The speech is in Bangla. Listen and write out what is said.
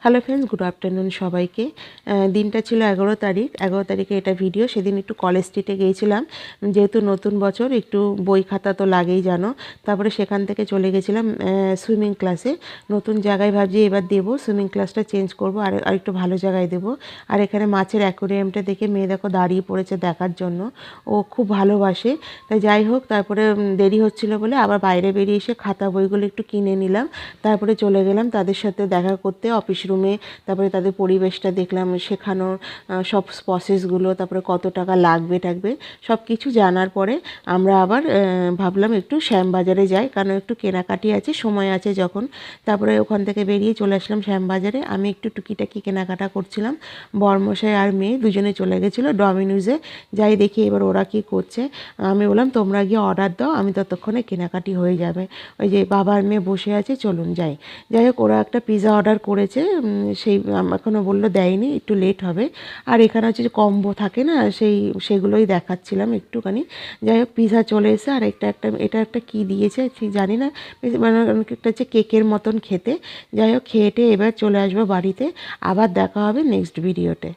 হ্যালো ফ্রেন্ডস, গুড আফটারনুন সবাইকে। দিনটা ছিল 11 তারিখে এটা ভিডিও। সেদিন একটু কলেজ স্ট্রিটে গিয়েছিলাম, যেহেতু নতুন বছর একটু বই খাতা তো লাগেই জানো। তারপরে সেখান থেকে চলে গেছিলাম সুইমিং ক্লাসে। নতুন জায়গায় ভাবছি এবার দেবো, সুইমিং ক্লাসটা চেঞ্জ করবো আর একটু ভালো জায়গায় দেবো। আর এখানে মাছের অ্যাকোরিয়ামটা দেখে মেয়ে দেখো দাঁড়িয়ে পড়েছে দেখার জন্য, ও খুব ভালোবাসে। তাই যাই হোক, তারপরে দেরি হচ্ছিল বলে আবার বাইরে বেরিয়ে এসে খাতা বইগুলো একটু কিনে নিলাম। তারপরে চলে গেলাম তাদের সাথে দেখা করতে অফিস রুমে। তারপরে তাদের পরিবেশটা দেখলাম, শেখানোর সব প্রসেসগুলো, তারপরে কত টাকা লাগবে সব কিছু জানার পরে আমরা আবার ভাবলাম একটু শ্যামবাজারে যাই, কারণ একটু কেনাকাটি আছে, সময় আছে যখন। তারপরে ওখান থেকে বেরিয়ে চলে আসলাম শ্যামবাজারে। আমি একটু টুকিটাকি কেনাকাটা করছিলাম, বরমশাই আর মেয়ে দুজনে চলে গেছিলো ডমিনোজে। যাই দেখি এবার ওরা কী করছে। আমি বললাম তোমরা গিয়ে অর্ডার দাও, আমি ততক্ষণে কেনাকাটি হয়ে যাবে। ওই যে বাবা আর মেয়ে বসে আছে, চলুন যাই। যাই হোক, ওরা একটা পিৎজা অর্ডার করেছে, সেই এখনও বললো দেয়নি, একটু লেট হবে। আর এখানে হচ্ছে যে কম্বো থাকে না, সেগুলোই দেখাচ্ছিলাম একটুখানি। যাই হোক, পিৎজা চলে এসে আর এটা একটা কী দিয়েছে ঠিক জানি না, মানে একটা হচ্ছে কেকের মতন খেতে। যাই হোক, খেয়ে এবার চলে আসবো বাড়িতে। আবার দেখা হবে নেক্সট ভিডিওতে।